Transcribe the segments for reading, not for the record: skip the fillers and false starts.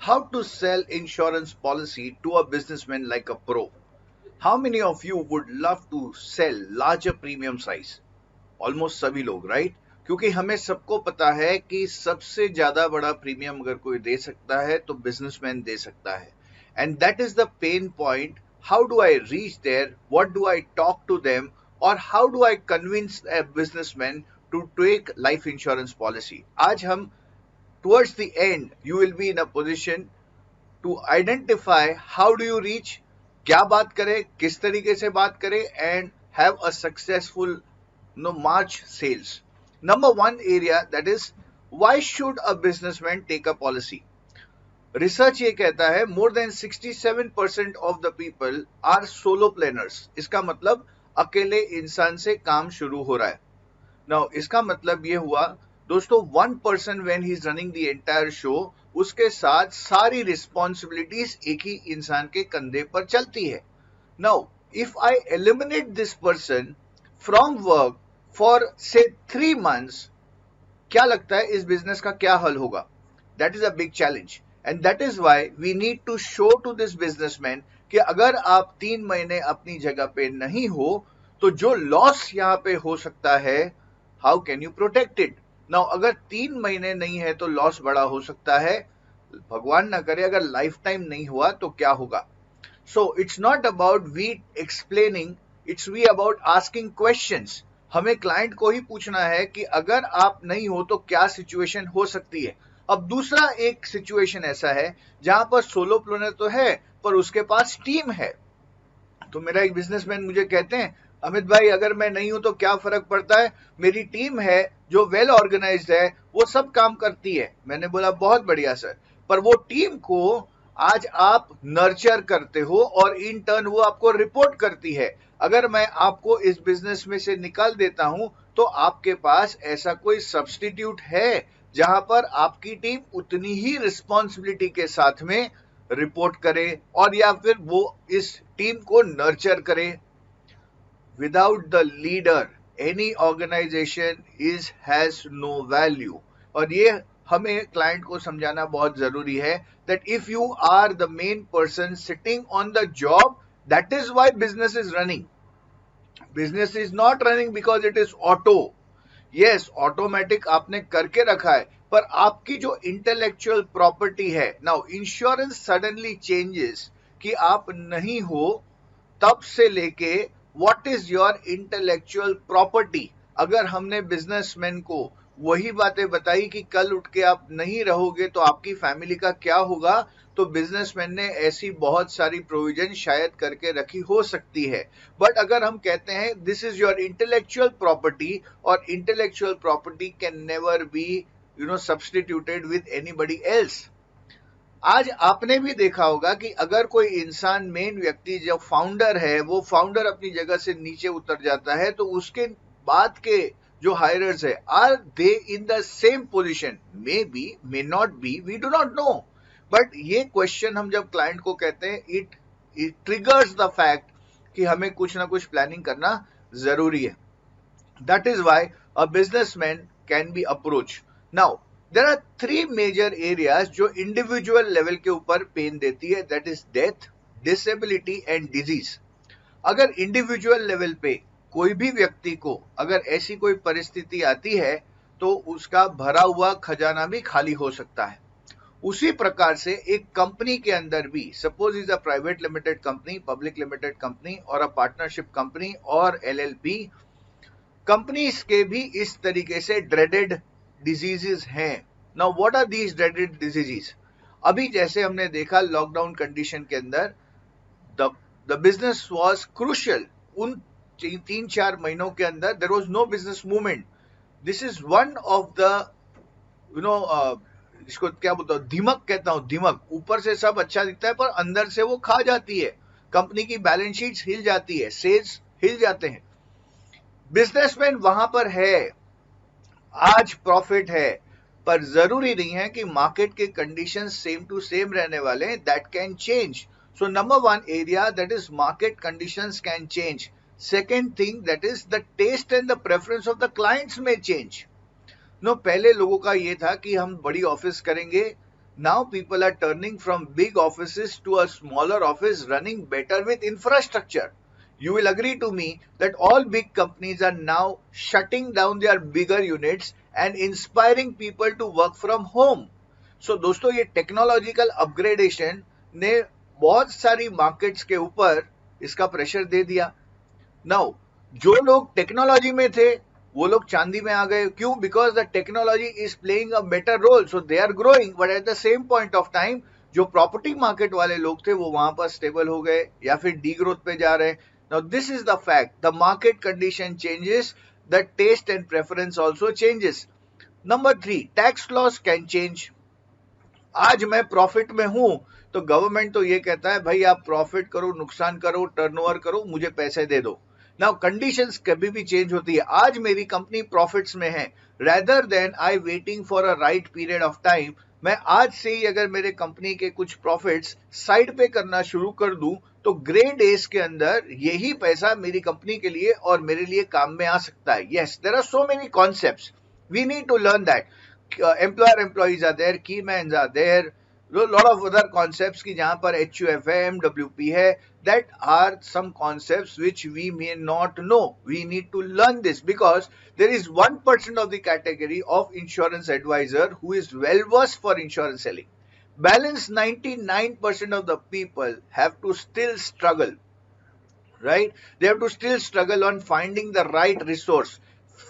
How to sell insurance policy to a businessman like a pro. How many of you would love to sell larger premium size? Almost सभी लोग, right? क्योंकि हमें सबको पता है कि सबसे ज्यादा बड़ा प्रीमियम अगर कोई दे सकता है तो बिजनेसमैन दे सकता है. And that is the pain point. How do I reach there? What do I talk to them? और how do I convince a businessman to take life insurance policy? आज हम towards the end you will be in a position to identify how do you reach, क्या बात करें, किस तरीके से बात करें, and have a successful March sales. Number one area, that is, why should a businessman take a policy? Research ये कहता है more than 67% of the people are solo planners. इसका मतलब अकेले इंसान से काम शुरू हो रहा है. नाउ इसका मतलब ये हुआ दोस्तों, 1 person when he is running the entire show, उसके साथ सारी रिस्पॉन्सिबिलिटीज एक ही इंसान के कंधे पर चलती है. Now if I eliminate this person from work for से 3 months, क्या लगता है इस बिजनेस का क्या हल होगा? That is a big challenge. And that is why we need to show to this businessman कि अगर आप 3 महीने अपनी जगह पे नहीं हो तो जो लॉस यहाँ पे हो सकता है, how can you protect it? Now अगर 3 महीने नहीं है तो लॉस बड़ा हो सकता है. भगवान ना करे अगर लाइफ टाइम नहीं हुआ तो क्या होगा? So it's not about we explaining, it's we about asking questions. हमें क्लाइंट को ही पूछना है कि अगर आप नहीं हो तो क्या सिचुएशन हो सकती है. अब दूसरा एक सिचुएशन ऐसा है जहां पर सोलो प्लेनर तो है पर उसके पास टीम है. तो मेरा एक बिजनेसमैन मुझे कहते हैं, अमित भाई अगर मैं नहीं हूं तो क्या फर्क पड़ता है, मेरी टीम है जो वेल ऑर्गेनाइज्ड है, वो सब काम करती है. मैंने बोला बहुत बढ़िया सर, पर वो टीम को आज आप नर्चर करते हो और इन टर्न वो आपको रिपोर्ट करती है. अगर मैं आपको इस बिजनेस में से निकाल देता हूं तो आपके पास ऐसा कोई सब्स्टिट्यूट है जहां पर आपकी टीम उतनी ही रिस्पॉन्सिबिलिटी के साथ में रिपोर्ट करे और या फिर वो इस टीम को नर्चर करे. Without the leader any organisation is has no value. और ये हमें क्लाइंट को समझाना बहुत जरूरी है that if you are the main person sitting on the job, that is why business is running. Business is not running because it is auto. Yes, automatic आपने करके रखा है, पर आपकी जो इंटेलेक्चुअल प्रॉपर्टी है, नाउ इंश्योरेंस सडनली चेंजेस कि आप नहीं हो तब से लेके what is your intellectual property. अगर हमने बिजनेसमैन को वही बातें बताई कि कल उठ के आप नहीं रहोगे तो आपकी फैमिली का क्या होगा, तो बिजनेसमैन ने ऐसी बहुत सारी प्रोविजन शायद करके रखी हो सकती है. बट अगर हम कहते हैं this is your intellectual property, और intellectual property can never be substituted with anybody else. आज आपने भी देखा होगा कि अगर कोई इंसान, मेन व्यक्ति जो फाउंडर है, वो फाउंडर अपनी जगह से नीचे उतर जाता है तो उसके बाद के जो हायरर्स है, are they in the same position? May be, may not be, we do not know. But ये क्वेश्चन हम जब क्लाइंट को कहते हैं, इट ट्रिगर्स द फैक्ट कि हमें कुछ ना कुछ प्लानिंग करना जरूरी है. That is why a businessman can be approach. Now there are 3 major areas जो इंडिविजुअल लेवल के ऊपर पेन देती है, that is death, disability and disease. अगर इंडिविजुअल लेवल पे कोई भी व्यक्ति को अगर ऐसी कोई परिस्थिति आती है तो उसका भरा हुआ खजाना भी खाली हो सकता है. उसी प्रकार से एक कंपनी के अंदर भी, suppose is a private limited company, public limited company और अ पार्टनरशिप कंपनी और एलएलपी, कंपनीज के भी इस तरीके से ड्रेडेड डिजीजेस हैं. Now what are these dreaded diseases? अभी जैसे हमने देखा लॉकडाउन कंडीशन के अंदर द बिजनेस वाज क्रूशियल. उन 3-4 महीनों के अंदर there was no business movement. This is one of the इसको क्या बोलता हूँ, दिमक कहता हूँ. दिमक, ऊपर से सब अच्छा दिखता है पर अंदर से वो खा जाती है. कंपनी की बैलेंस शीट हिल जाती है, सेल्स हिल जाते हैं. बिजनेसमैन वहां पर है, आज प्रॉफिट है, पर जरूरी नहीं है कि मार्केट के कंडीशन सेम टू सेम रहने वाले हैं. That can change. So number 1 area, that is market conditions can change. Second thing, that is the taste and the preference of the clients में चेंज. नो, पहले लोगों का ये था कि हम बड़ी ऑफिस करेंगे, Now people are turning from big offices to a smaller office running better with infrastructure. You will agree to me that all big companies are now shutting down their bigger units and inspiring people to work from home. So दोस्तों ये technological upgradation ने बहुत सारी markets के ऊपर इसका pressure दे दिया. Now जो लोग टेक्नोलॉजी में थे वो लोग चांदी में आ गए. क्यों? Because the technology is playing a better role, so they are growing. But at the same point of time जो प्रॉपर्टी मार्केट वाले लोग थे वो वहां पर स्टेबल हो गए या फिर डी ग्रोथ पे जा रहे. Now this is the fact. The market condition changes, the taste and preference also changes. Number 3, tax laws can change. आज मैं प्रॉफिट में हूं तो गवर्नमेंट तो ये कहता है भाई आप प्रॉफिट करो, नुकसान करो, टर्नओवर करो, मुझे पैसे दे दो. नाउ कंडीशंस कभी भी चेंज होती है. आज मेरी कंपनी प्रॉफिट्स में है, rather than I waiting for a right period of time. मैं आज से ही अगर मेरे कंपनी के कुछ प्रॉफिट्स साइड पे करना शुरू कर दूं तो ग्रे डेज के अंदर यही पैसा मेरी कंपनी के लिए और मेरे लिए काम में आ सकता है. Yes, there are so many concepts, we need to learn that. employees are there, key mans are there, lot of other concepts की जहां पर HUF है, MWP है, that are some concepts which we may not know. We need to learn this because there is 1% of the category of insurance advisor who is well versed for insurance selling. Balance 99% of the people have to still struggle, right? They have to still struggle on finding the right resource,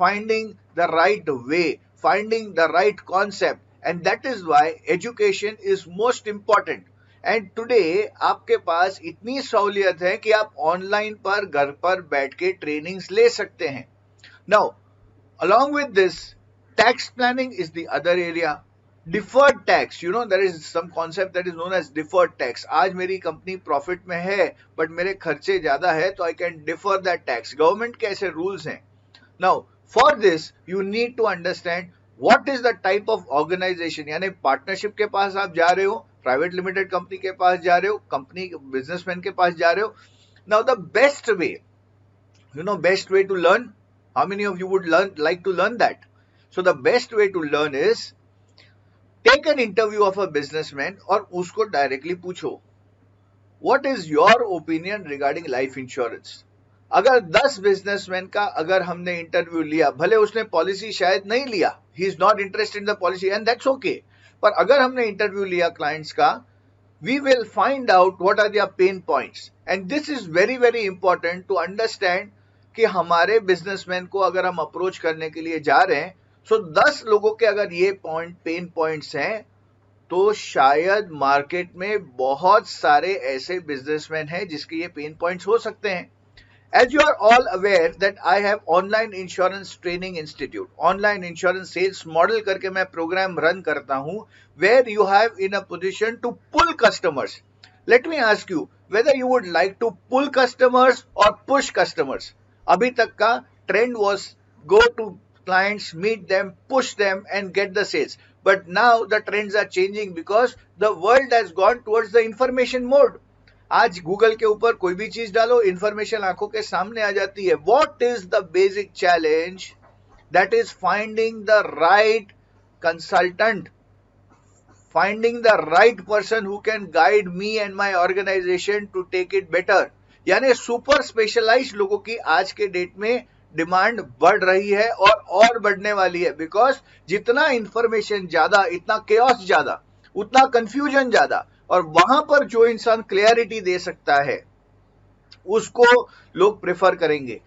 finding the right way, finding the right concept, and that is why education is most important. And today आपके पास इतनी सहूलियत है कि आप online पर घर पर बैठ के ट्रेनिंग्स ले सकते हैं. Now along with this, tax planning is the other area. Deferred tax, you know, there is some concept that is known as deferred tax. आज मेरी कंपनी प्रॉफिट में है बट मेरे खर्चे ज्यादा है तो I can defer that tax. Government के ऐसे रूल्स हैं. Now for this you need to understand what is the type of organisation. यानी पार्टनरशिप के पास आप जा रहे हो, प्राइवेट लिमिटेड कंपनी के पास जा रहे हो, कंपनी बिजनेसमैन के पास जा रहे हो. Now the best way, you know, best way to learn, how many of you would like to learn that? So the best way to learn is take an interview of a businessman और उसको directly पूछो what is your opinion regarding life insurance. अगर 10 businessman का अगर हमने interview लिया, भले उसने पॉलिसी शायद नहीं लिया, he is not interested in the policy and that's okay, पर अगर हमने इंटरव्यू लिया क्लाइंट्स का, we will find out what are their pain points. And this is very very important to understand कि हमारे बिजनेसमैन को अगर हम अप्रोच करने के लिए जा रहे हैं, सो 10 लोगों के अगर ये पेन पॉइंट्स हैं तो शायद मार्केट में बहुत सारे ऐसे बिजनेसमैन हैं जिसके ये पेन पॉइंट्स हो सकते हैं. As you are all aware that I have online insurance training institute, online insurance sales model करके मैं प्रोग्राम रन करता हूं, where you have in a position to pull customers. Let me ask you whether you would like to pull customers or push customers. अभी तक का trend was go to clients, meet them, push them and get the sales. But now the trends are changing because the world has gone towards the information mode. आज Google के ऊपर कोई भी चीज डालो, इंफॉर्मेशन आंखों के सामने आ जाती है. What is the basic challenge? That is finding the right consultant, finding the right person who can guide me and my organisation to take it better. यानी सुपर स्पेशलाइज्ड लोगों की आज के डेट में डिमांड बढ़ रही है और बढ़ने वाली है. बिकॉज जितना इंफॉर्मेशन ज्यादा, इतना केओस ज्यादा, उतना कंफ्यूजन ज्यादा, और वहां पर जो इंसान क्लियरिटी दे सकता है उसको लोग प्रेफर करेंगे.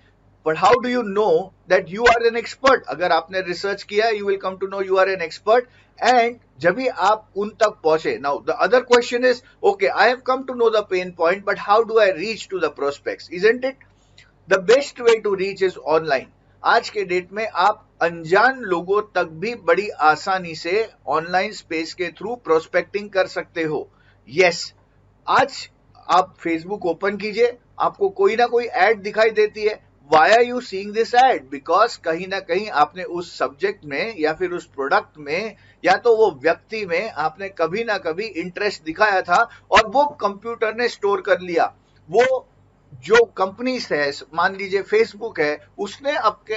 But how do you know that you are an expert? अगर आपने रिसर्च किया, you will come to know you are an expert. And जब भी आप उन तक पहुंचे, now the other question is okay, I have come to know the pain point, but how do I reach to the prospects? Isn't it? The best way to reach is online. आज के date में आप अनजान लोगों तक भी बड़ी आसानी से ऑनलाइन स्पेस के थ्रू प्रोस्पेक्टिंग कर सकते हो. यस, आज आप फेसबुक ओपन कीजिए, आपको कोई ना कोई एड दिखाई देती है. Why are you seeing this ad? Because कहीं ना कहीं आपने उस सब्जेक्ट में या फिर उस प्रोडक्ट में या तो वो व्यक्ति में आपने कभी ना कभी इंटरेस्ट दिखाया था और वो कंप्यूटर ने स्टोर कर लिया. वो जो कंपनी है, मान लीजिए फेसबुक है, उसने आपके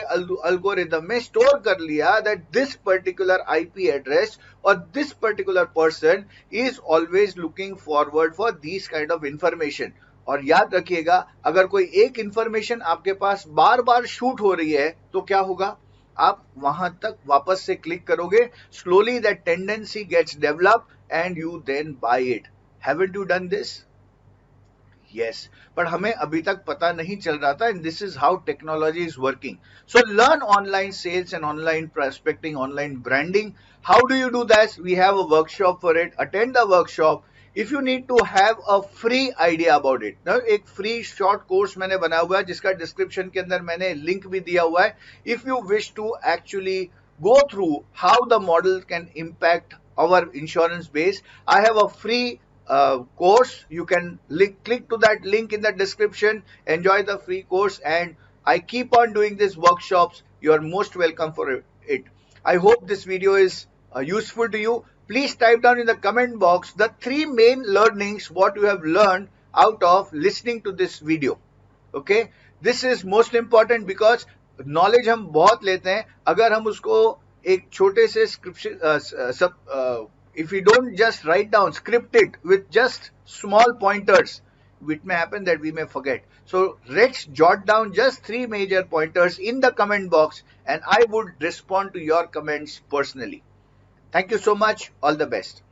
अल्गोरिदम में स्टोर कर लिया that this particular IP address और this particular person is always looking forward for this kind of information. और याद रखिएगा, अगर कोई एक इंफॉर्मेशन आपके पास बार बार शूट हो रही है तो क्या होगा, आप वहां तक वापस से क्लिक करोगे, slowly that tendency gets develop and you then buy it. Haven't you done this? Yes, but हमें अभी तक पता नहीं चल रहा था, and this is how technology is working. So learn online sales and online prospecting, online branding. How do you do that? We have a workshop for it. Attend the workshop. If you need to have a free idea about it, ना एक free short course मैंने बनाया हुआ है जिसका description के अंदर मैंने link भी दिया हुआ है. If you wish to actually go through how the model can impact our insurance base, I have a free course. You can click to that link in the description, enjoy the free course, and I keep on doing these workshops. You are most welcome for it. I hope this video is useful to you. Please type down in the comment box the 3 main learnings what you have learned out of listening to this video. Okay, this is most important because knowledge हम बहुत लेते हैं, अगर हम उसको एक छोटे से स्क्रिप्शन if we don't just write down, script it with just small pointers, it may happen that we may forget. So let's jot down just 3 major pointers in the comment box and I would respond to your comments personally. Thank you so much. All the best.